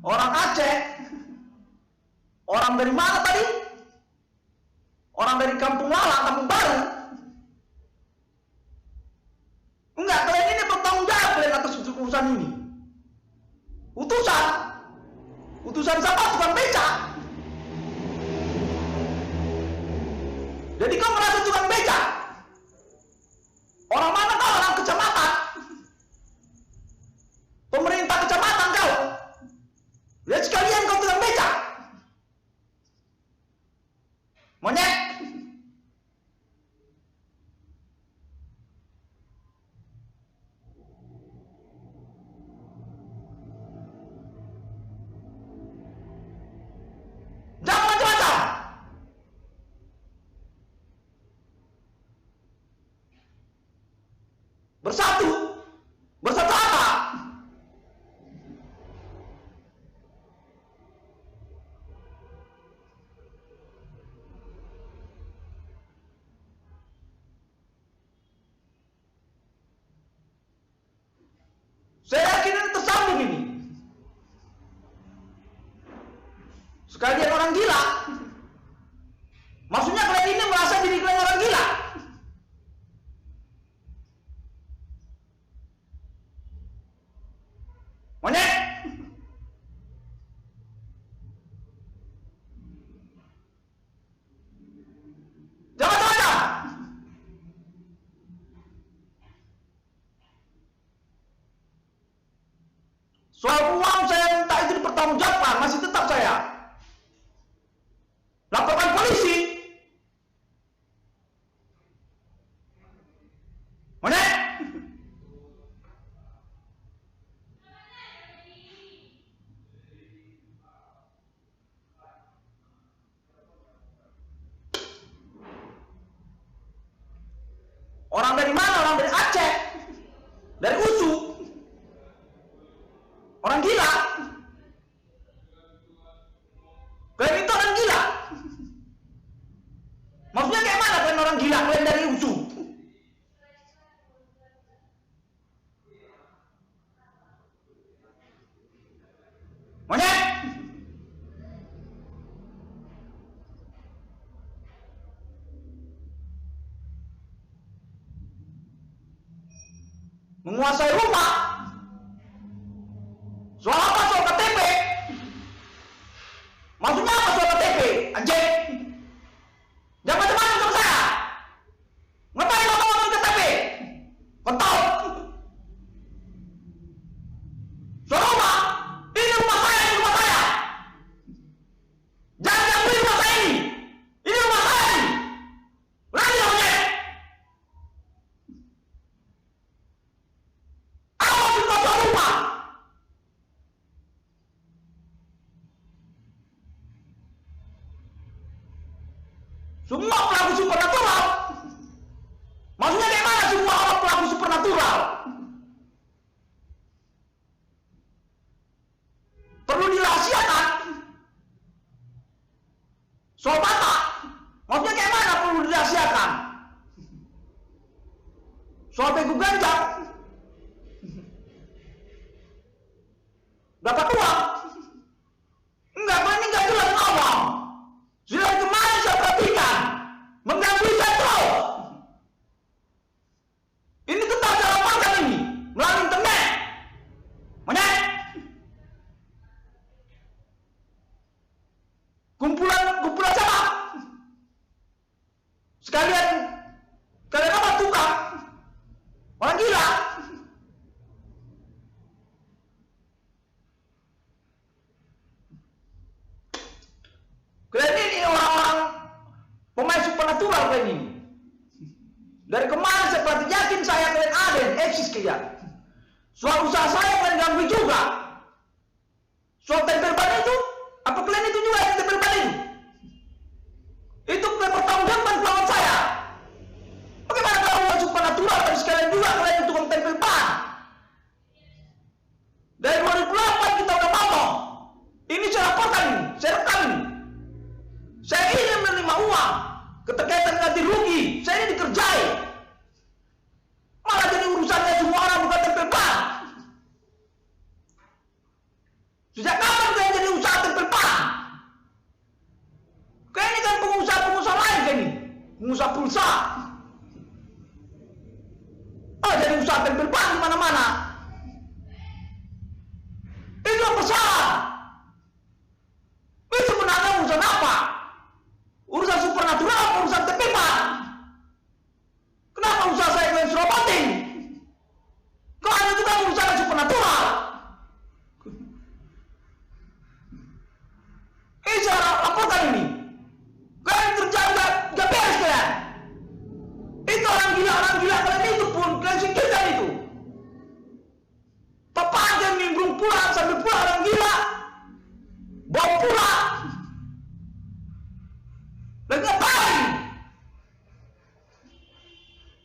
Orang Aceh. Orang dari mana tadi? Orang dari Kampung Lala, Kampung Baru. Enggak, kalian ini bertanggung jawab kalian atas urusan ini. Utusan siapa? Tukang beca. Jadi kau merasa tukang beca? Orang mana kau? Orang kecamatan. Pemerintah kecamatan kau. Lihat sekalian kau tukang beca. Monyet. Jangan macam-macam. Bersatu. Bersatu apa? Saya yakin ini tersambung ini. Sekalian orang gila. Maksudnya kalian ini merasa diri kalian orang gila. Monyet. Jangan macam-macam. Soal uang saya minta itu dipertanggungjawabkan, masih tetap saya laporkan polisi. Mana? Orang dari mana? Orang dari Aceh, dari USU. Orang gila. Kalian itu orang gila. Maksudnya kayak mana kalian orang gila? Kalian dari USU. Monyet. Menguasai rumah. Soal apa? Soal KTP. Maksudnya apa soal KTP? Anjing. Jangan macam-macam sama saya. Ngapain lo ngomongin KTP? Kontol. Soal rumah. Ini rumah saya, ini rumah saya. Jangan gangguin rumah saya ini. Ini rumah saya ini. Berani lo monyet. Awas itu soal rumah. Semua pelaku supernatural. Maksudnya kayak mana semua orang pelaku supernatural? Perlu dirahasiakan. Soal Batak. Maksudnya kayak mana perlu dirahasiakan? Soal begu ganja. Dapat uang. Enggak, ini enggak jelas ngomong. Sudah kemarin saya perhatikan. Mengganggu saya terus. Ini tetap saya laporkan ini. Melalui internet. Monyet. Kumpulan siapa? Sekalian kalian apa tukang? Orang gila. Kalian ini orang-orang pemain supernatural kalian ini. Dari kemarin saya berarti yakin saya kalian ada yang eksis kalian. Soal usaha saya kalian ganggu juga. Soal tempel ban itu, apa kalian itu juga yang tempel ban itu? Itu pertanggungjawaban lawan saya. Bagaimana kalau orang supernatural tapi sekalian juga kalian tukang tempel ban? Dari 2008 kita udah ngomong. Ini saya laporkan ini. Saya Sejak kapan kalian jadi usaha tempel ban? Kalian ini kan pengusaha-pengusaha lain kan ini. Pengusaha pulsa. Oh, jadi usaha tempel ban di mana-mana. Itu apa salah? Itu sebenarnya urusan apa? Urusan supernatural apa urusan tempel ban? Kenapa usaha saya kalian serobotin? Kalau itu kan urusan supernatural. Ini saya laporkan ini. Kalian kerja gak beres kalian. Itu orang gila kalian itu pun kalian singkirkan itu. Bapak kalian nimbrung pulang sambil pulang orang gila. Bawa pulang. Lagi ngapain?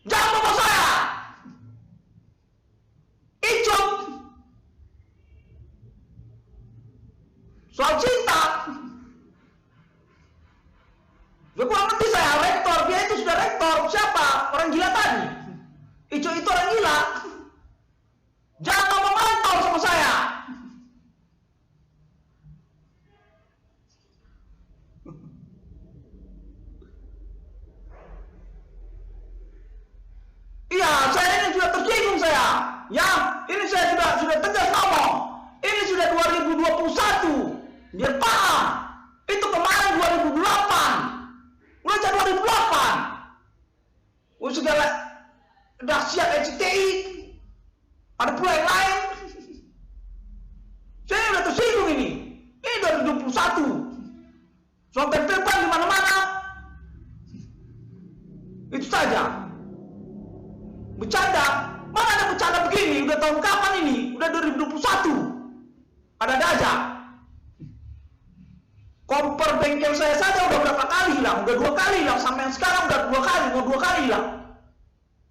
Jangan bawa saya. Icuk. Soal cinta. Ya kurang lebih saya rektor, dia itu sudah rektor. Siapa? Orang gila tadi. Icuk itu orang gila. Jangan ngomong rektor sama saya. Iya, saya ini sudah tersinggung saya. Ya, ini saya sudah tegas ngomong. Ini sudah 2021. Biar paham. Itu kemarin 2008. Mulai dari 2008. Segala dahsyat SCTI. Ada pula yang lain. Saya sudah tersinggung ini. Ini 2021. Soal tempel ban di mana-mana. Itu saja. Bercanda. Mana ada bercanda begini? Udah tahun kapan ini? Udah 2021. Ada aja. Kompor bengkel saya saja udah berapa kali hilang? Udah 2 kali hilang. Sampai yang sekarang udah 2 kali. Mau 2 kali hilang.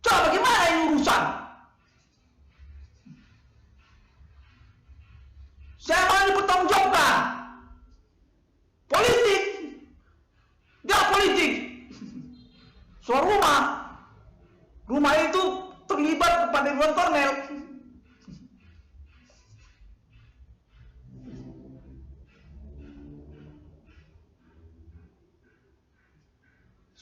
Coba bagaimana ini urusan? Saya mau dipertanggungjawabkan. Politik. Gak politik. Soal rumah. Rumah itu terlibat kepada Ridwan Kamil.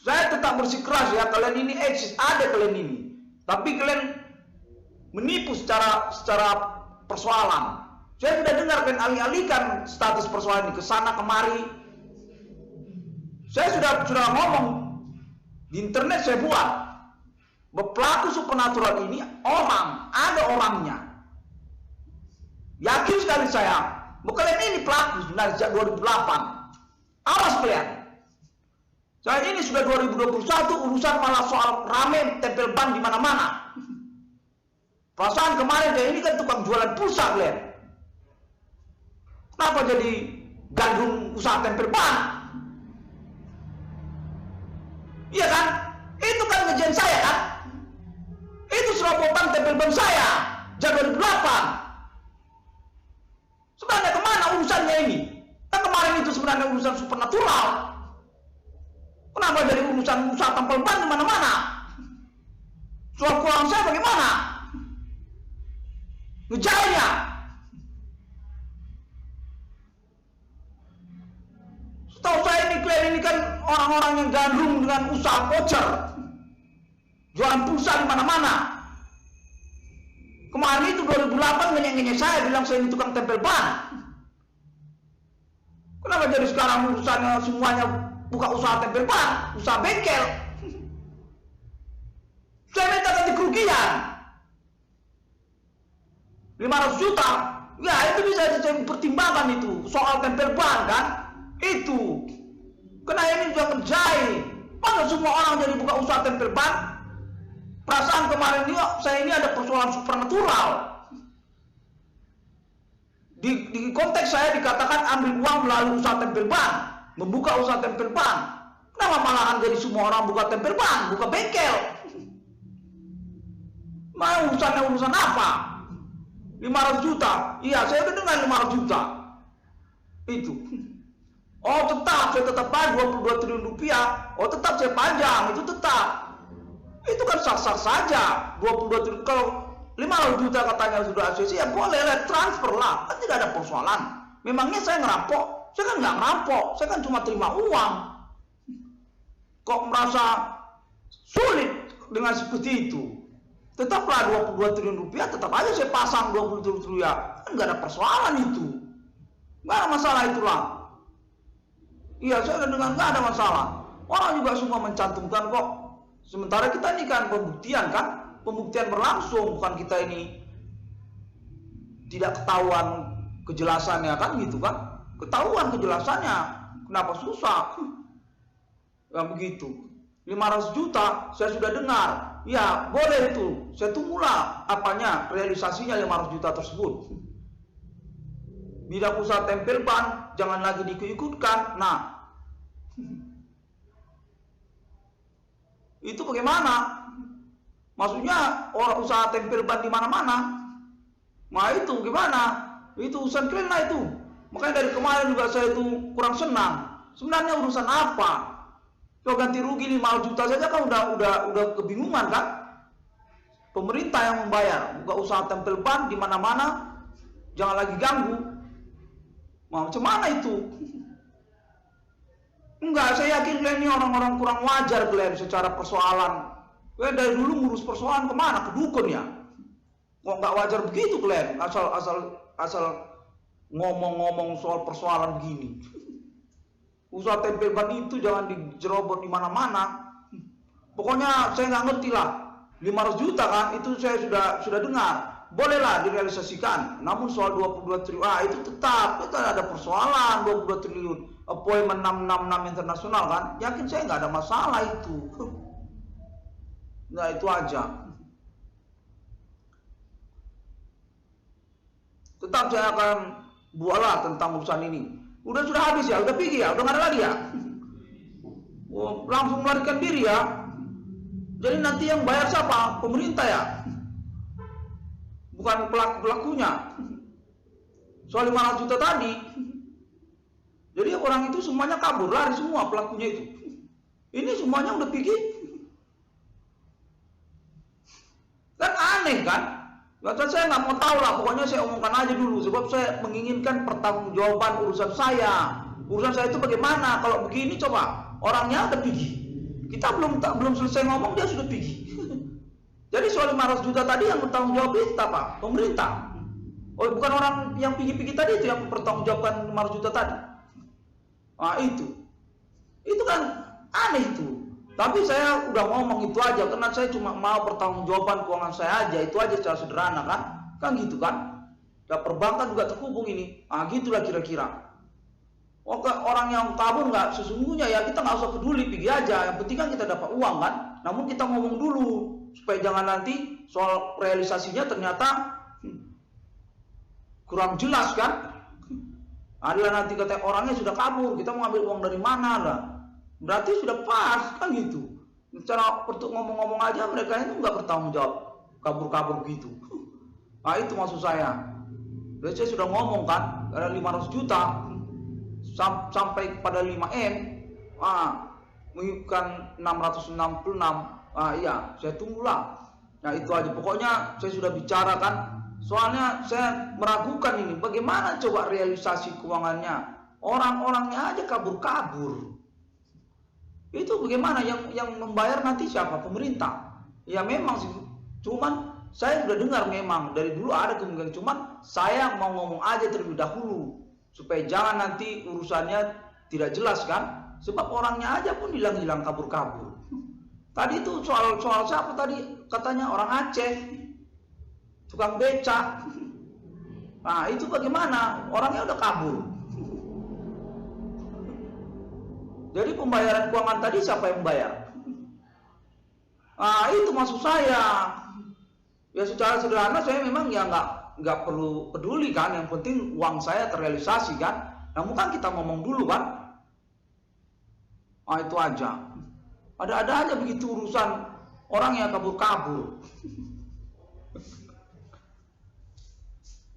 Saya tetap bersikeras ya, kalian ini eksis, ada kalian ini. Tapi kalian menipu secara persoalan. Saya sudah dengar kalian alih-alihkan status persoalan ini ke sana kemari. Saya sudah ngomong di internet, saya buat pelaku supernatural ini ada orangnya. Yakin sekali saya, kalian ini pelaku sebenarnya sejak 2008. Awas kalian. Saya ini sudah 2021, urusan malah soal rame tempel ban di mana-mana. Perasaan kemarin dia ini kan tukang jualan pulsa kalian. Kenapa jadi gandrung usaha tempel ban? Iya kan? Itu kan ngejen saya kan? Itu serobotan tempel ban saya. Sejak 2008. Sebenarnya kemana urusannya ini? Kan kemarin itu sebenarnya urusan supernatural. Kenapa dari urusan usaha tempel ban di mana-mana? Soal keuangan saya bagaimana? Ngejailnya. Setahu saya ini klien ini kan orang-orang yang gandrung dengan usaha voucher. Jualan pulsa di mana-mana. Kemarin itu 2008 ngenyek-ngenyek saya bilang saya ini tukang tempel ban. Kenapa jadi sekarang urusannya semuanya buka usaha tempel ban, usaha bengkel? Saya minta ganti kerugian 500 juta. Ya itu bisa saya pertimbangkan itu. Soal tempel ban kan. Itu. Karena ini juga menjahit. Masa semua orang jadi buka usaha tempel ban? Perasaan kemarin ini saya ini ada persoalan supernatural. Di konteks saya dikatakan ambil uang melalui usaha tempel ban, membuka usaha tempel ban. Kenapa malahan jadi semua orang buka tempel ban, buka bengkel? Mau urusan apa? 500 juta. Iya, saya udah dengar 500 juta. Itu. Oh, saya tetap bayar 22 triliun rupiah. Oh, tetap saya panjang, itu tetap. Itu kan sah-sah saja. 22 triliun. Kalau 500 juta katanya sudah ACC, ya boleh lah, transfer lah. Kan tidak ada persoalan. Memangnya saya ngerampok? Saya kan nggak ngerampok, saya kan cuma terima uang. Kok merasa sulit dengan seperti itu? Tetaplah 22 triliun rupiah, tetap aja saya pasang 20 triliun rupiah. Kan nggak ada persoalan itu. Nggak ada masalah itulah. Iya, saya dengar nggak ada masalah. Orang juga semua mencantumkan kok. Sementara kita ini kan pembuktian kan? Pembuktian berlangsung, bukan kita ini tidak ketahuan kejelasannya kan gitu kan? Ketahuan kejelasannya, kenapa susah? Ya begitu. 500 juta saya sudah dengar. Ya boleh itu, saya tunggulah apanya realisasinya 500 juta tersebut. Bidang usaha tempel ban jangan lagi diikutkan. Nah, itu bagaimana? Maksudnya orang usaha tempel ban di mana-mana. Nah itu gimana? Itu urusan kalian lah itu. Makanya dari kemarin juga saya itu kurang senang. Sebenarnya urusan apa? Kalau ganti rugi 5 juta saja kan udah kebingungan kan? Pemerintah yang membayar, buka usaha tempel ban di mana-mana, jangan lagi ganggu. Mau macam mana itu? Enggak, saya yakin kalian ini orang-orang kurang wajar kalian secara persoalan. Kalian dari dulu ngurus persoalan kemana? Ke dukun ya? Kok nggak wajar begitu kalian? Asal ngomong-ngomong soal persoalan begini. Usaha tempel ban itu jangan dijerobot di mana-mana. Pokoknya saya nggak ngerti lah. 500 juta kan itu saya sudah dengar. Bolehlah direalisasikan. Namun soal 22 triliun itu tetap ada persoalan 22 triliun. Appointment 666 internasional kan. Yakin saya nggak ada masalah itu. Nah itu aja. Tetap saya akan buatlah tentang urusan ini. Sudah habis ya, udah pergi ya, udah nggak ada lagi ya. Oh, langsung melarikan diri ya. Jadi nanti yang bayar siapa? Pemerintah ya, bukan pelakunya. Soal 500 juta tadi. Jadi orang itu semuanya kabur, lari semua pelakunya itu. Ini semuanya udah pergi. Kan aneh kan? Saya nggak mau tahu lah, pokoknya saya omongkan aja dulu, sebab saya menginginkan pertanggungjawaban urusan saya. Urusan saya itu bagaimana? Kalau begini coba, orangnya udah pergi. Kita belum selesai ngomong dia sudah pergi. Jadi soal 500 juta tadi yang bertanggung jawab itu apa? Pemerintah. Oh bukan orang yang pergi-pergi tadi itu yang mempertanggungjawabkan 500 juta tadi. Nah itu kan aneh itu. Tapi saya udah ngomong itu aja karena saya cuma mau pertanggungjawaban keuangan saya aja, itu aja secara sederhana kan gitu kan. Dan perbankan juga terhubung ini, gitulah kira-kira. Orang yang kabur nggak sesungguhnya ya kita nggak usah peduli, pergi aja. Yang penting kan kita dapat uang kan. Namun kita ngomong dulu supaya jangan nanti soal realisasinya ternyata kurang jelas kan. Adalah nanti kata orangnya sudah kabur, kita mau ambil uang dari mana lah. Berarti sudah pas kan gitu. Cara untuk ngomong-ngomong aja mereka itu nggak bertanggung jawab, kabur-kabur gitu. Nah itu maksud saya. Jadi saya sudah ngomong kan, ada 500 juta sampai kepada 5M, menunjukkan 666. Iya, saya tunggulah. Nah itu aja. Pokoknya saya sudah bicara kan. Soalnya saya meragukan ini, bagaimana coba realisasi keuangannya? Orang-orangnya aja kabur-kabur. Itu bagaimana yang membayar nanti siapa? Pemerintah. Ya memang sih, cuman saya sudah dengar memang dari dulu ada kemungkinan, cuman saya mau ngomong aja terlebih dahulu supaya jangan nanti urusannya tidak jelas kan? Sebab orangnya aja pun hilang-hilang, kabur-kabur. Tadi itu soal siapa tadi? Katanya orang Aceh, tukang becak. Nah itu bagaimana? Orangnya udah kabur. Jadi pembayaran keuangan tadi siapa yang bayar? Itu maksud saya. Ya secara sederhana saya memang ya nggak perlu peduli kan. Yang penting uang saya terrealisasi kan. Namun kan kita ngomong dulu kan. Itu aja. Ada aja begitu urusan orang yang kabur-kabur.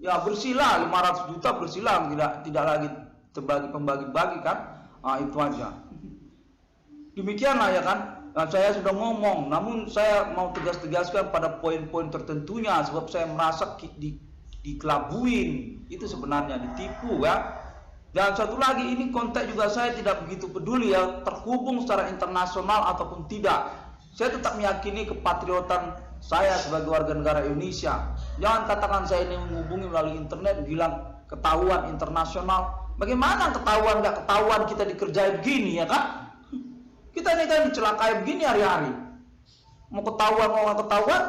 Ya bersihlah 500 juta bersihlah, tidak lagi terbagi pembagi-bagi kan. Itu aja. Demikianlah ya kan. Nah, saya sudah ngomong, namun saya mau tegas-tegaskan pada poin-poin tertentunya sebab saya merasa dikelabuin, itu sebenarnya ditipu ya. Dan satu lagi, ini konteks juga saya tidak begitu peduli ya, terhubung secara internasional ataupun tidak. Saya tetap meyakini kepatriotan saya sebagai warga negara Indonesia. Jangan katakan saya ini menghubungi melalui internet bilang ketahuan internasional. Bagaimana ketahuan nggak ketahuan kita dikerjai begini ya kan? Kita ini kan dicelakai begini hari-hari. Mau ketahuan mau nggak ketahuan,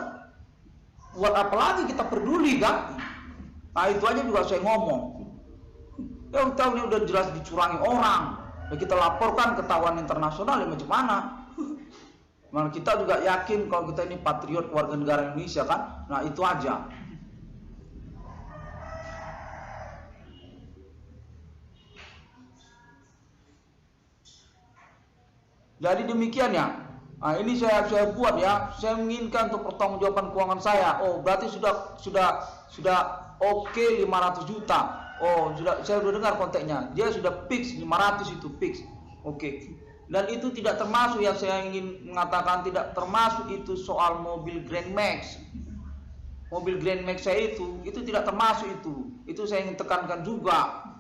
buat apa lagi kita peduli kan? Nah itu aja juga saya ngomong. Ya tahu ini udah jelas dicurangi orang. Ya kita laporkan ketahuan internasional ya macam mana? Nah, kita juga yakin kalau kita ini patriot warga negara Indonesia kan. Nah itu aja. Jadi demikian ya. Nah, ini saya buat ya. Saya menginginkan untuk pertanggungjawaban keuangan saya. Oh berarti sudah oke 500 juta. Oh saya sudah dengar kontaknya. Dia sudah fix 500 itu fix. Oke. Dan itu tidak termasuk yang saya ingin mengatakan, tidak termasuk itu soal mobil Grand Max. Mobil Grand Max saya itu tidak termasuk itu. Itu saya ingin tekankan juga.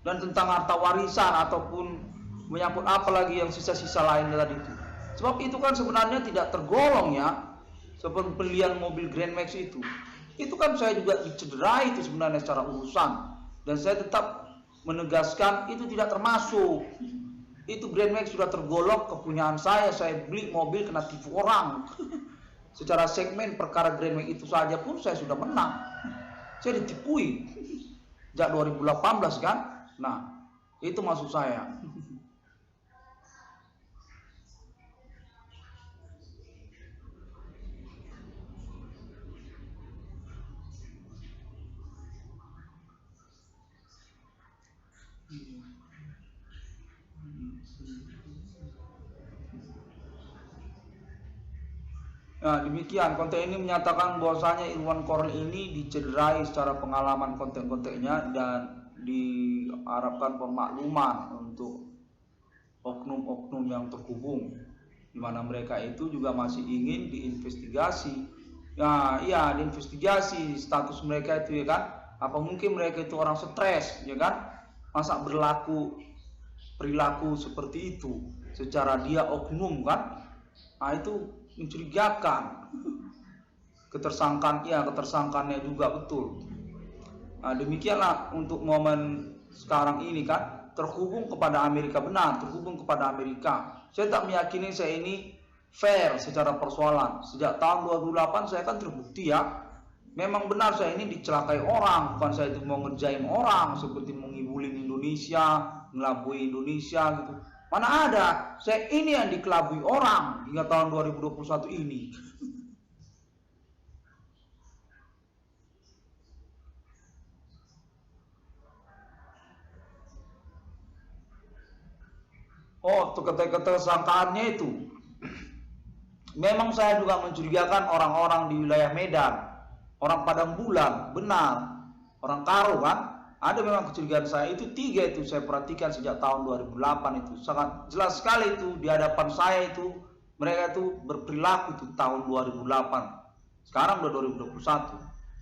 Dan tentang harta warisan ataupun menyangkut apa lagi yang sisa-sisa lain tadi itu. Sebab itu kan sebenarnya tidak tergolong ya. Seperti pembelian mobil Grand Max itu kan saya juga dicederai itu sebenarnya secara urusan. Dan saya tetap menegaskan itu tidak termasuk. Itu Grand Max sudah tergolong kepunyaan saya beli mobil kena tipu orang. Secara segmen perkara Grand Max itu saja pun saya sudah menang. Saya ditipui sejak 2018 kan. Nah itu maksud saya. Nah demikian, konten ini menyatakan bahwasanya Irwan Korel ini dicederai secara pengalaman konten-kontennya dan diharapkan pemakluman untuk oknum-oknum yang terhubung, di mana mereka itu juga masih ingin diinvestigasi. Ya iya, diinvestigasi status mereka itu ya kan. Apa mungkin mereka itu orang stres ya kan? Masa perilaku seperti itu secara dia oknum kan? Nah itu mencurigakan. Ketersangkaannya juga betul. Nah demikianlah untuk momen sekarang ini kan, terhubung kepada Amerika, benar terhubung kepada Amerika. Saya tak meyakini saya ini fair secara persoalan. Sejak tahun 2008 saya kan terbukti ya, memang benar saya ini dicelakai orang. Bukan saya itu mau ngerjain orang seperti mengibulin Indonesia, ngelabui Indonesia gitu. Mana ada, saya ini yang dikelabui orang hingga tahun 2021 ini. Oh, ketersangkaannya itu. Memang saya juga mencurigakan orang-orang di wilayah Medan, orang Padang Bulan, benar, orang Karo kan. Ada memang kecurigaan saya, itu 3 itu saya perhatikan sejak tahun 2008 itu. Sangat jelas sekali itu di hadapan saya itu, mereka itu berperilaku itu tahun 2008. Sekarang udah 2021.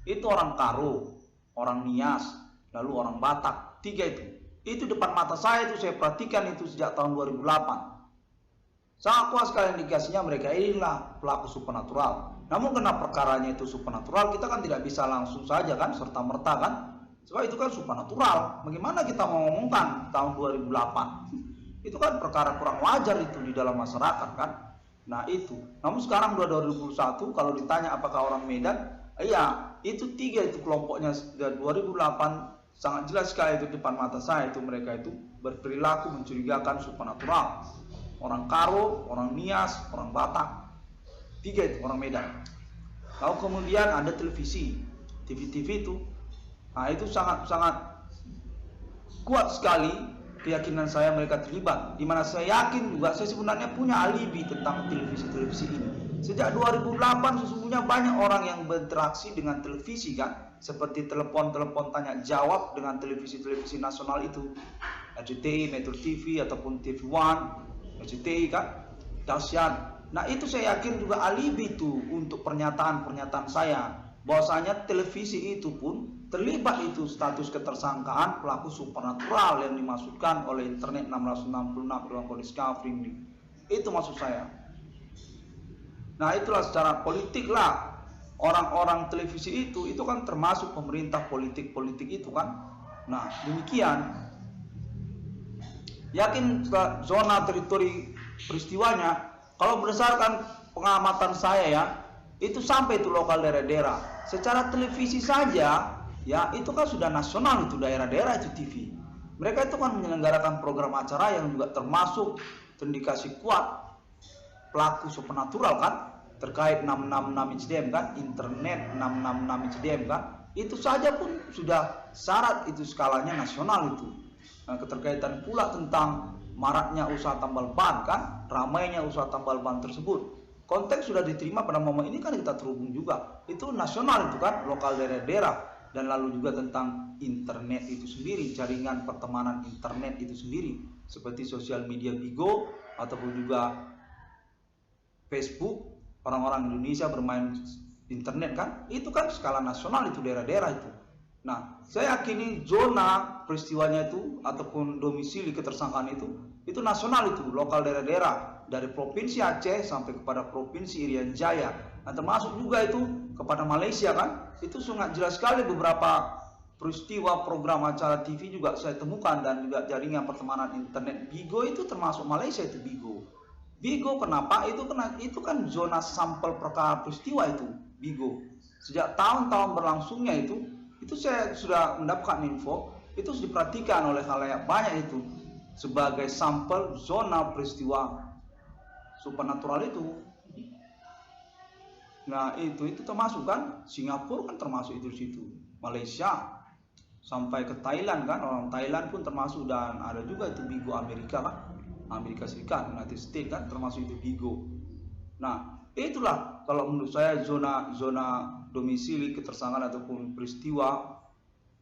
Itu orang Karo, orang Nias, lalu orang Batak, 3 itu. Itu depan mata saya itu saya perhatikan itu sejak tahun 2008. Sangat kuat sekali indikasinya mereka inilah pelaku supernatural. Namun karena perkaranya itu supernatural, kita kan tidak bisa langsung saja kan serta-merta kan. Sebab itu kan supernatural. Bagaimana kita mau ngomongkan tahun 2008? Itu kan perkara kurang wajar itu di dalam masyarakat kan. Nah itu. Namun sekarang 2021 kalau ditanya apakah orang Medan, iya itu 3 itu kelompoknya 2008 sangat jelas sekali itu depan mata saya itu mereka itu berperilaku mencurigakan supernatural. Orang Karo, orang Nias, orang Batak, 3 itu orang Medan. Lalu kemudian ada televisi, TV itu. Nah itu sangat kuat sekali keyakinan saya mereka terlibat. Dimana saya yakin juga saya sebenarnya punya alibi tentang televisi ini. Sejak 2008 sesungguhnya banyak orang yang berinteraksi dengan televisi kan. Seperti telepon tanya jawab dengan televisi nasional itu, RCTI, Metro TV ataupun TV One, RCTI kan, dahsyat. Nah itu saya yakin juga alibi itu untuk pernyataan saya. bahwasanya televisi itu pun terlibat itu status ketersangkaan pelaku supernatural yang dimaksudkan oleh internet 666 Ruang Discovery ini. Itu maksud saya. Nah, itulah secara politik lah, orang-orang televisi itu kan termasuk pemerintah politik itu kan. Nah, demikian. Yakin zona teritori peristiwanya, kalau berdasarkan pengamatan saya ya, itu sampai itu lokal daerah-daerah. Secara televisi saja ya, itu kan sudah nasional, itu daerah-daerah itu TV. Mereka itu kan menyelenggarakan program acara yang juga termasuk terindikasi kuat pelaku supernatural kan, terkait 666 HDM kan, internet 666 HDM kan. Itu saja pun sudah syarat itu skalanya nasional itu. Nah, keterkaitan pula tentang maraknya usaha tambal ban kan, ramainya usaha tambal ban tersebut. Konteks sudah diterima pada momen ini kan kita terhubung juga. Itu nasional itu kan, lokal daerah-daerah. Dan lalu juga tentang internet itu sendiri, jaringan pertemanan internet itu sendiri. Seperti sosial media Bigo ataupun juga Facebook, orang-orang Indonesia bermain internet kan. Itu kan skala nasional itu daerah-daerah itu. Nah, saya yakini zona peristiwanya itu ataupun domisili ketersangkaan itu nasional itu, lokal daerah-daerah. Dari Provinsi Aceh sampai kepada Provinsi Irian Jaya. Nah, termasuk juga itu kepada Malaysia kan. Itu sangat jelas sekali beberapa peristiwa program acara TV juga saya temukan, dan juga jaringan pertemanan internet Bigo itu termasuk Malaysia itu Bigo. Bigo kenapa? Itu kan zona sampel perkara peristiwa itu Bigo. Sejak tahun-tahun berlangsungnya itu saya sudah mendapatkan info, itu sudah diperhatikan oleh khalayak banyak itu sebagai sampel zona peristiwa supernatural itu. Nah, itu termasuk kan, Singapura kan termasuk itu di situ, Malaysia sampai ke Thailand kan, orang Thailand pun termasuk, dan ada juga itu Bigo Amerika kan, Amerika Serikat, United States kan termasuk itu Bigo. Nah, itulah kalau menurut saya zona domisili ketersangkaan ataupun peristiwa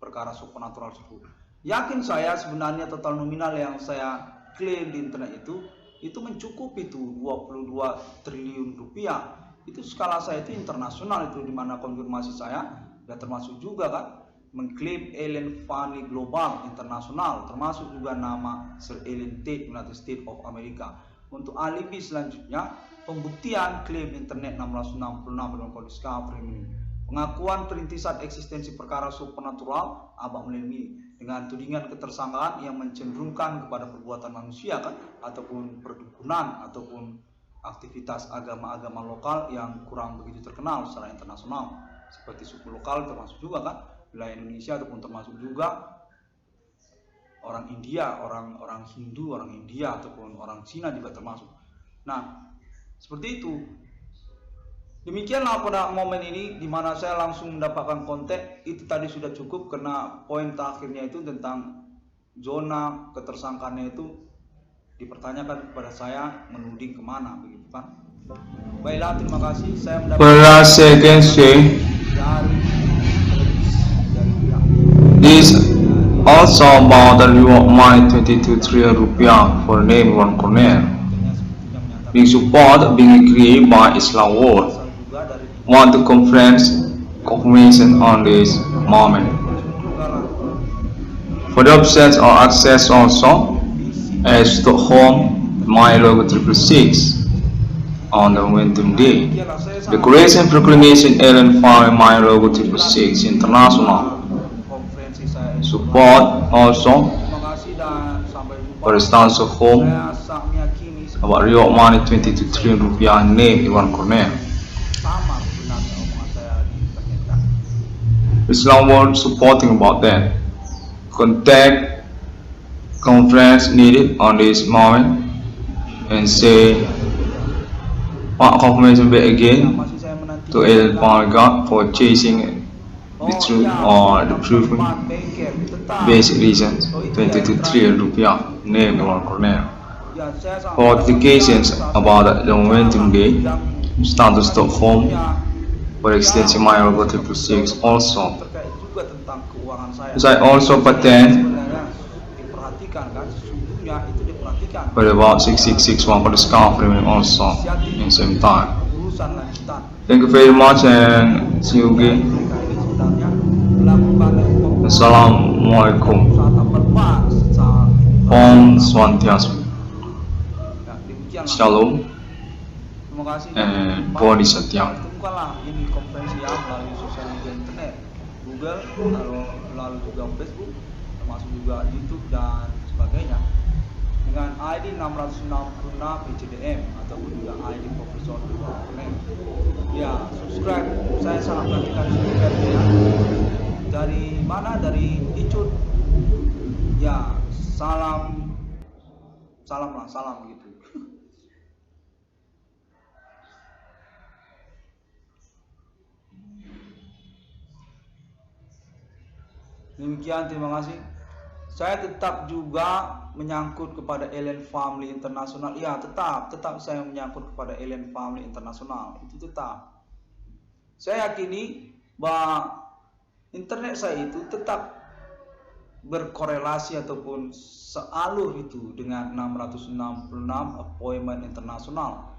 perkara supernatural tersebut. Yakin saya sebenarnya total nominal yang saya klaim di internet itu mencukupi itu 22 triliun rupiah. Itu skala saya itu internasional itu, dimana konfirmasi saya dan termasuk juga kan mengklaim Ellen Fanny Global Internasional, termasuk juga nama Sir Ellen Tate United States of America. Untuk alibi selanjutnya, pembuktian klaim internet 666 Ruang Discovery ini, pengakuan perintisan eksistensi perkara supernatural Abah Melemi dengan tudingan ketersangkaan yang mencenderungkan kepada perbuatan manusia kan, ataupun perdukunan ataupun aktivitas agama-agama lokal yang kurang begitu terkenal secara internasional, seperti suku lokal termasuk juga kan wilayah Indonesia, ataupun termasuk juga orang India, orang Hindu, orang India ataupun orang Cina juga termasuk. Nah, seperti itu. Demikianlah pada momen ini di mana saya langsung mendapatkan konten itu tadi sudah cukup, karena poin terakhirnya itu tentang zona ketersangkaannya itu dipertanyakan kepada saya menuding kemana begitu kan. Baiklah, terima kasih. Saya mendapatkan this also about the reward money 22 trillion rupiah for name Wan Cornell being support being agreed by Islam World. Want to conference confirmation on this moment. For the upsets or access also as Stockholm my logo 666 on the Momentum Day. Decoration Proclamation Ellen Fanny my logo 666 International. Support also for the stance of home about reward money 22 trillion rupiah name Iwan Cornell. Islam World supporting about that. Contact conference needed on this moment and say what confirmation back again to Ellen Fanny for chasing the truth or the proven basic reasons 22 trillion rupiah name Iwan Cornell. For notifications about the Momentum Day, start to Stockholm for extension my logo 666 also. I also patent for about 6661 for discovery also in same time. Thank you very much and see you again. Assalamualaikum. Om Swastiastu. Shalom Terima kasih. and Bodhisattva. Temukanlah ini konferensi ya melalui sosial media internet, Google, lalu juga Facebook, termasuk juga YouTube dan sebagainya. Dengan ID 666 PCDM ataupun juga ID Profesor Dua. Ya, subscribe. Saya sangat perhatikan subscribe-nya. Dari mana? Dari Icut. Ya, salam gitu. Demikian, terima kasih. Saya tetap juga menyangkut kepada Alien Family Internasional. Ya, tetap saya menyangkut kepada Alien Family Internasional. Itu tetap. Saya yakini bahwa internet saya itu tetap berkorelasi ataupun sealur itu dengan 666 appointment internasional.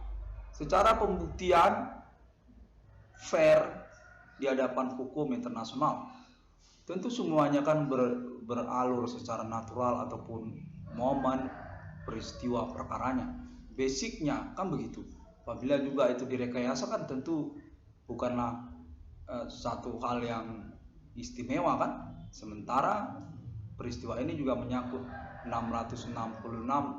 Secara pembuktian fair di hadapan hukum internasional. Tentu semuanya kan beralur secara natural ataupun momen peristiwa perkaranya. Basicnya kan begitu. Apabila juga itu direkayasa kan tentu bukanlah satu hal yang istimewa kan. Sementara peristiwa ini juga menyangkut 666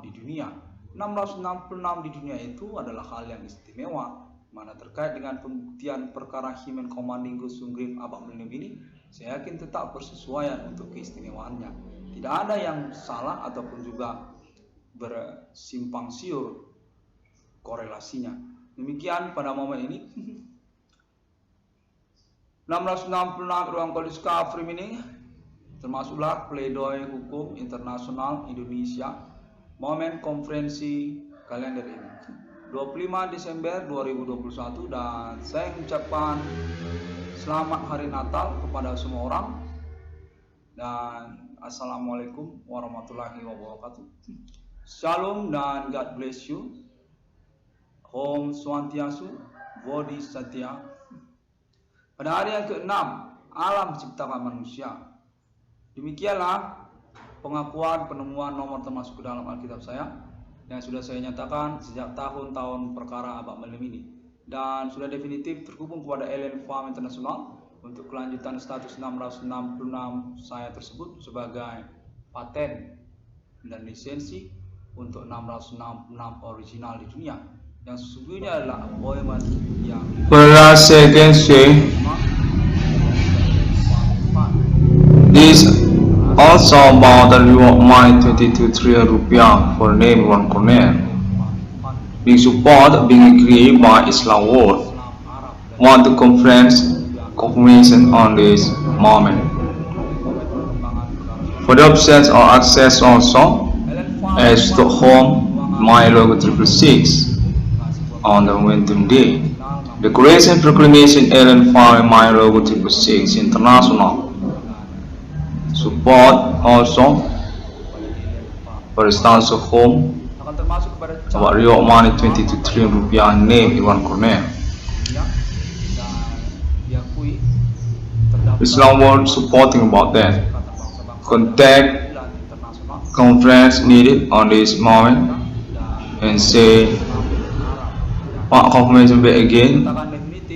di dunia. 666 di dunia itu adalah hal yang istimewa, mana terkait dengan pembuktian perkara Himen Komandinggo Sunggrim Abang Melim ini. Saya yakin tetap bersesuaian untuk keistimewaannya. Tidak ada yang salah ataupun juga bersimpang siur korelasinya. Demikian pada momen ini. 666 ruang Kolis Kafrim ini termasuklah pledoi hukum internasional Indonesia momen konferensi kalender ini 25 Desember 2021, dan saya mengucapkan selamat hari Natal kepada semua orang dan Assalamualaikum warahmatullahi wabarakatuh. Shalom dan God bless you. Om Swastiastu, Bodhisattva. Pada hari yang ke-6 alam ciptaan manusia. Demikianlah pengakuan penemuan nomor termasuk ke dalam Alkitab saya yang sudah saya nyatakan sejak tahun-tahun perkara Abang Melim ini, dan sudah definitif terhubung kepada Alien Farm International untuk kelanjutan status 666 saya tersebut sebagai paten dan lisensi untuk 666 original di dunia yang sesungguhnya adalah appointment yang This also about the reward money 22 trillion rupiah for name one corner. Being support being agreed by Islam World. Want to conference confirmation on this moment. For the options or access also as Stockholm My Logo 666 on the Momentum Day. Declaration Proclamation Alien Farm My Logo 666 International. Support also for instance home about real money 22 trillion rupiah name in one corner. Islam World supporting about that. Contact conference needed on this moment and say what confirmation back again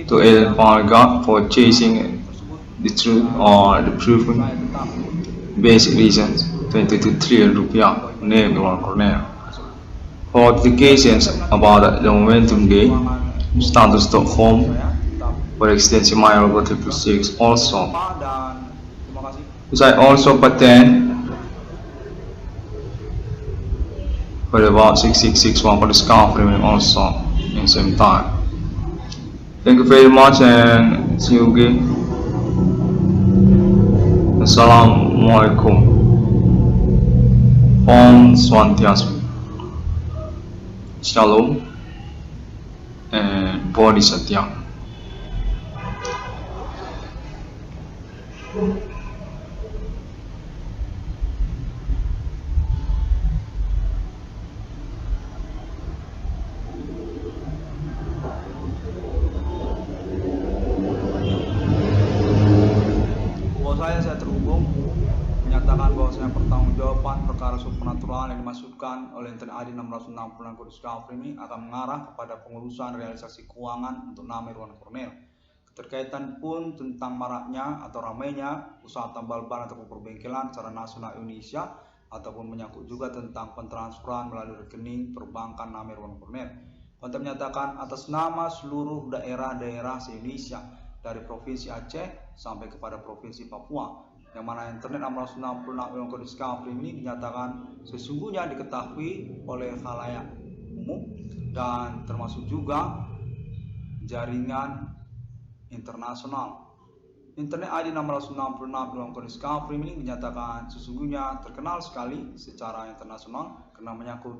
to Alien Farm God for chasing the truth or the proving basic reasons 22 trillion rupiah name in one corner. For applications about the Momentum Day, status Stockholm for extension My Logo 666 also. I also patent for about 6661 for the scarf remaining also in same time. Thank you very much and see you again. Assalamualaikum. Om Swastiastu. Shalom and Bodhisattva. saya menyatakan bahwasanya pertanggungjawaban perkara supernatural yang dimaksudkan oleh internet ID 666 Kode Discovery ini akan mengarah kepada pengurusan realisasi keuangan untuk nama Irwan Cornell. Keterkaitan pun tentang maraknya atau ramainya usaha tambal ban ataupun perbengkelan secara nasional Indonesia, ataupun menyangkut juga tentang pentransferan melalui rekening perbankan nama Irwan Cornell. Konten menyatakan atas nama seluruh daerah-daerah se-Indonesia dari Provinsi Aceh sampai kepada Provinsi Papua, yang mana internet 666 Irwan Kode Discovery ini dinyatakan sesungguhnya diketahui oleh khalayak umum dan termasuk juga jaringan internasional. Internet ID 666 Irwan Kode Discovery ini dinyatakan sesungguhnya terkenal sekali secara internasional karena menyangkut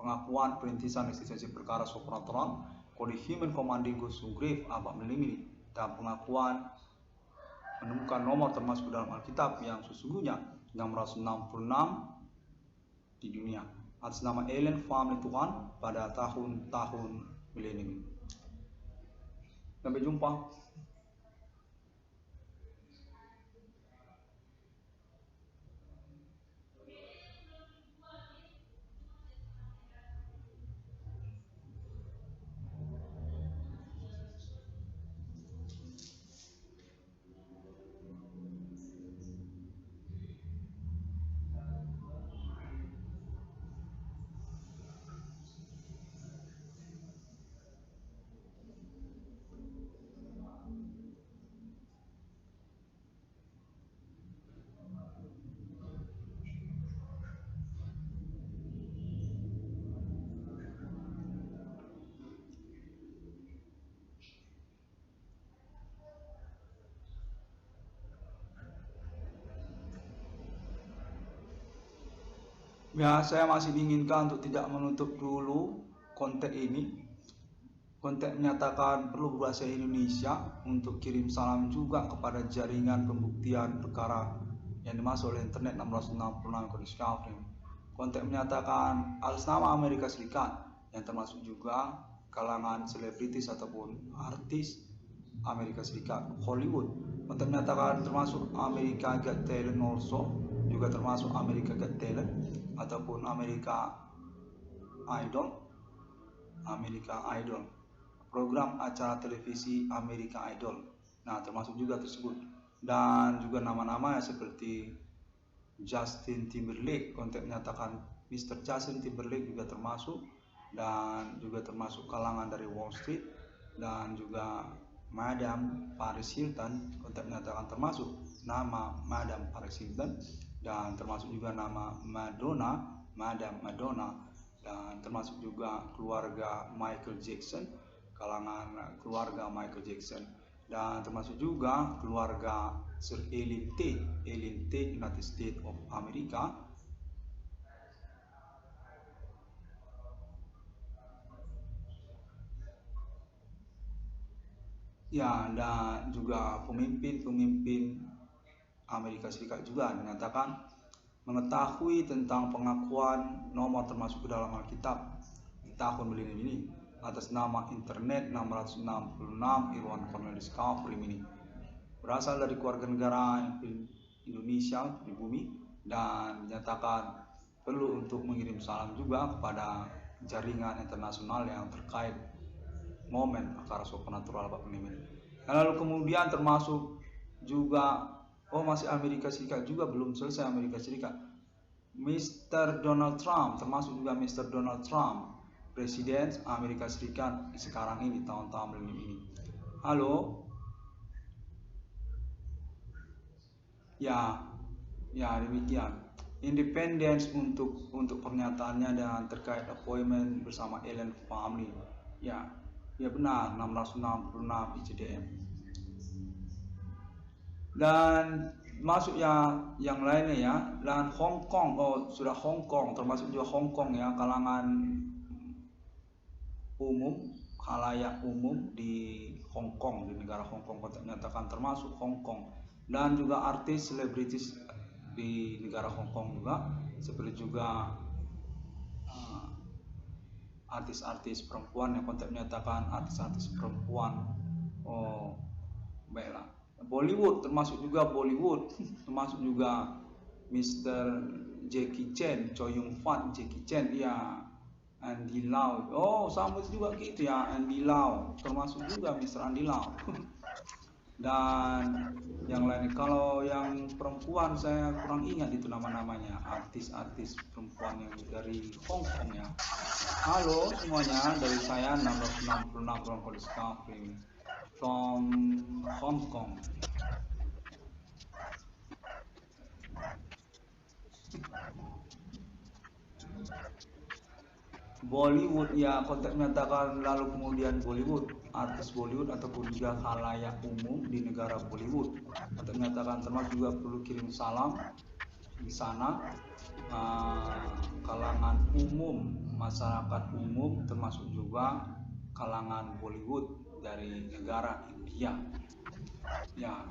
pengakuan perintisan eksistensi perkara supernatural, kode Human Commanding Ghost Grave Abad Melimini, dan pengakuan menemukan nomor termasuk dalam Alkitab yang sesungguhnya 666 di dunia atas nama Alien Family Tuhan pada tahun-tahun milenium. Sampai jumpa. Ya, saya masih diinginkan untuk tidak menutup dulu konten ini. Konten menyatakan perlu berbahasa Indonesia untuk kirim salam juga kepada jaringan pembuktian perkara yang dimaksud oleh internet 666 Kode Discovery. Konten menyatakan atas nama Amerika Serikat yang termasuk juga kalangan selebritis ataupun artis Amerika Serikat, Hollywood. Konten menyatakan termasuk America Got Talent also, juga termasuk America Got Talent ataupun America Idol, program acara televisi America Idol. Nah, termasuk juga tersebut, dan juga nama-nama seperti Justin Timberlake. Konten menyatakan Mr. Justin Timberlake juga termasuk, dan juga termasuk kalangan dari Wall Street, dan juga Madam Paris Hilton. Konten menyatakan termasuk nama Madam Paris Hilton, dan termasuk juga nama Madonna, Madam Madonna, dan termasuk juga keluarga Michael Jackson, kalangan keluarga Michael Jackson, dan termasuk juga keluarga Sir Ellen Tate, United States of America. Ya, dan juga pemimpin Amerika Serikat juga menyatakan mengetahui tentang pengakuan nomor termasuk ke dalam Alkitab di tahun milenium ini atas nama internet 666 Irwan Cornell Discovery ini, berasal dari keluarga negara Indonesia di bumi, dan menyatakan perlu untuk mengirim salam juga kepada jaringan internasional yang terkait momen perkara supernatural Bapak ini. Lalu kemudian termasuk juga masih Amerika Serikat juga, belum selesai Amerika Serikat. Mr. Donald Trump, termasuk juga Mr. Donald Trump, Presiden Amerika Serikat sekarang ini, tahun-tahun milenium ini. Halo? Ya demikian. Independence untuk pernyataannya dan terkait appointment bersama Alien Family. Ya benar, 666 ICDM. Dan masuk yang lainnya ya, dan Hong Kong, sudah Hong Kong, termasuk juga Hong Kong ya, kalangan umum, khalayak umum di Hong Kong, di negara Hong Kong, menyatakan termasuk Hong Kong, dan juga artis selebritis di negara Hong Kong juga, seperti juga artis-artis perempuan yang kontak menyatakan artis-artis perempuan. Baiklah. Bollywood, termasuk juga Bollywood, termasuk juga Mr. Jackie Chan, Choi Yun Fat, Jackie Chan, ya, Andy Lau. Oh, sama juga gitu ya, Andy Lau, termasuk juga Mr. Andy Lau. Dan yang lain, kalau yang perempuan saya kurang ingat itu nama-namanya, artis-artis perempuan yang dari Hong Kong ya. Halo semuanya, dari saya 666 from Discovery from Hong Kong. Bollywood ya, konteks menyatakan lalu kemudian Bollywood, artis Bollywood ataupun juga khalayak umum di negara Bollywood. Konteks menyatakan termasuk juga perlu kirim salam di sana, kalangan umum, masyarakat umum, termasuk juga kalangan Bollywood dari negara India. Ya,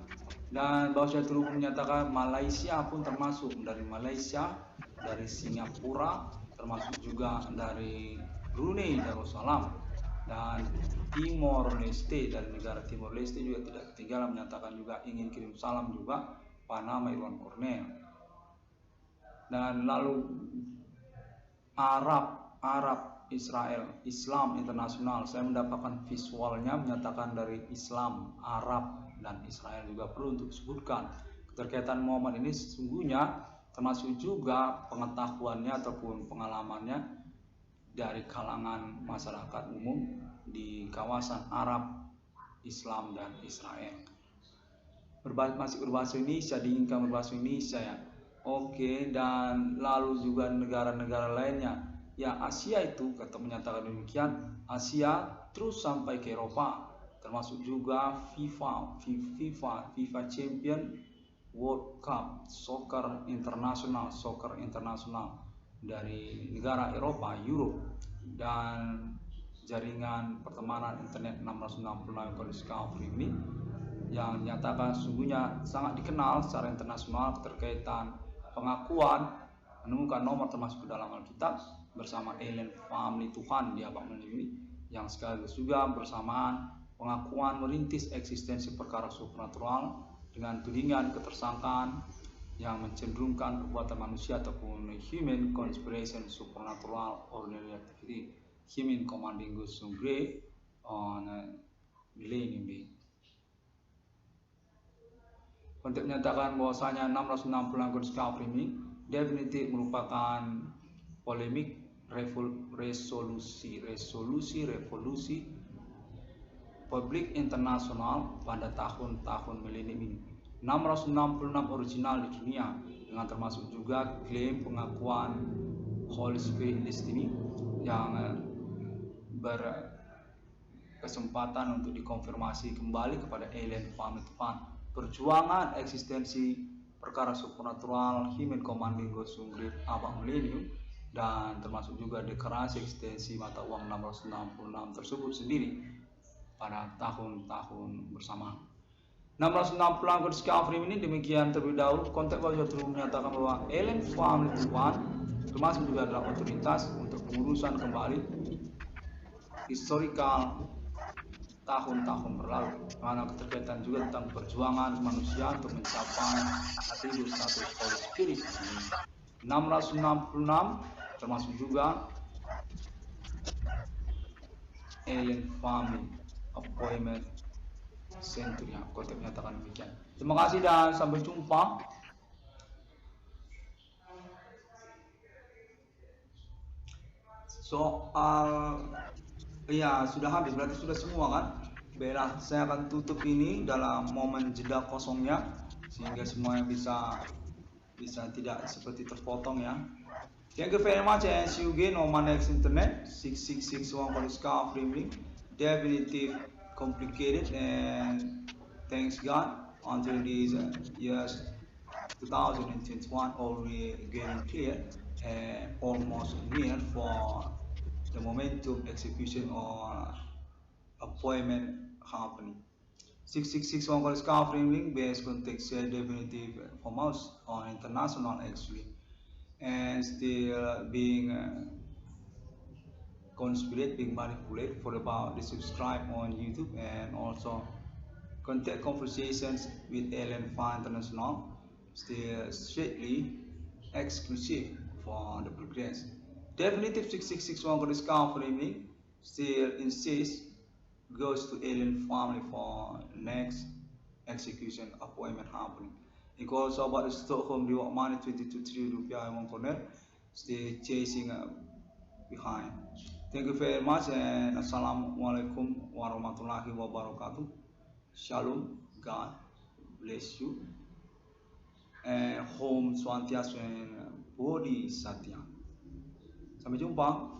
dan Bawaslu menyatakan Malaysia pun termasuk, dari Malaysia, dari Singapura, termasuk juga dari Brunei Darussalam, dan Timor Leste, dari negara Timor Leste juga tidak ketinggalan menyatakan juga ingin kirim salam juga Panama Irwan Cornell. Dan lalu Arab Israel, Islam internasional, saya mendapatkan visualnya menyatakan dari Islam, Arab, dan Israel juga perlu untuk disebutkan. Keterkaitan momen ini sesungguhnya termasuk juga pengetahuannya ataupun pengalamannya dari kalangan masyarakat umum di kawasan Arab, Islam, dan Israel. Masih berbahasa Indonesia, diinginkan berbahasa Indonesia ya. Oke, dan lalu juga negara-negara lainnya. Ya, Asia itu kata menyatakan demikian, Asia terus sampai ke Eropa, termasuk juga FIFA Champion World Cup soccer internasional dari negara Eropa, Europe, dan jaringan pertemanan internet 666 Discovery ini yang nyatakan sesungguhnya sangat dikenal secara internasional keterkaitan pengakuan menemukan nomor termasuk ke dalam Alkitab bersama Alien Family Tuhan di abad ini, yang sekaligus juga bersamaan pengakuan merintis eksistensi perkara supernatural dengan tudingan ketersangkaan yang mencenderungkan perbuatan manusia ataupun human conspiration supernatural ordinary activity human commanding God's grace on millennium being. Untuk menyatakan bahwasanya 666 Discovery ini definitif merupakan polemik revolusi publik internasional pada tahun-tahun milenium ini. 666 original di dunia, dengan termasuk juga klaim pengakuan Holy Spirit Destiny yang berkesempatan untuk dikonfirmasi kembali kepada Alien Family Tuhan, perjuangan eksistensi perkara supernatural human commanding God's great abad milenium, dan termasuk juga deklarasi eksistensi mata uang 666 tersebut sendiri pada tahun-tahun bersama. 666 Discovery ini demikian terlebih dahulu. Konteks Bawaslu menyatakan bahwa Alien Family Tuhan termasuk juga adalah otoritas untuk pengurusan kembali historical tahun-tahun berlalu, karena keterkaitan juga tentang perjuangan manusia untuk mencapai atribut status Holy Spirit. 666 termasuk juga Alien Family Appointment Century, konteks menyatakan demikian. Terima kasih dan sampai jumpa. Soal ya sudah habis, berarti sudah semua kan? Baiklah, saya akan tutup ini dalam momen jeda kosongnya sehingga semuanya bisa tidak seperti terpotong ya. Thank you very much and see you again on my next internet 6661 for Discovery. Definitive complicated, and thanks God until these years 2021 already getting clear and almost near for the momentum execution or appointment happening. 6661 for Discovery based context definitive for most on international actually, and still being conspirated, being manipulated for about the subscribe on YouTube, and also contact conversations with Alien Fund International still strictly exclusive for the progress. Definitive 6661 discovery link still insists goes to Alien family for next execution appointment happening. It goes about the Stockholm reward money 22 rupiah one corner still chasing behind. Thank you very much and Assalamualaikum warahmatullahi wabarakatuh. Shalom, God bless you, and Home Swantias and Bodhi Satya. Sampai jumpa.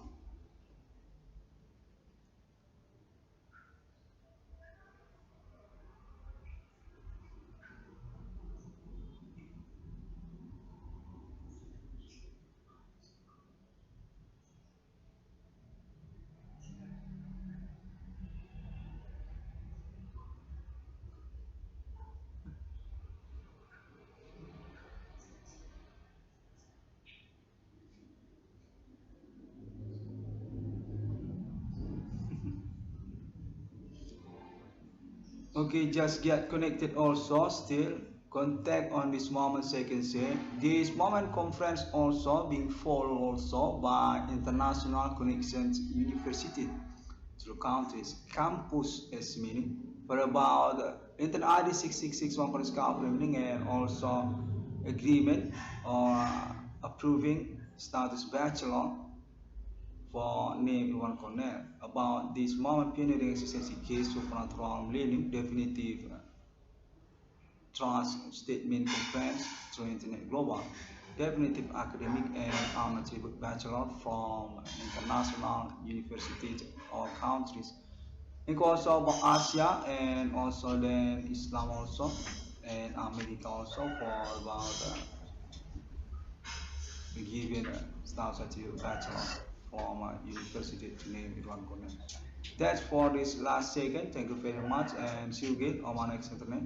Okay, just get connected also still. Contact on this moment second say. This moment conference also being followed also by international connections university through countries. Campus as meaning for about Internet ID 6661 for this company and also agreement or approving status bachelor for name Iwan Cornell about this moment pioneering existence case supernatural millennium definitive trust statement conference through internet global definitive academic and honor tribute bachelor from international universities or countries and also about Asia and also then Islam also and America also for about given staff certificate bachelor from university to name it one corner. That's for this last second. Thank you very much and see you again on my next internet.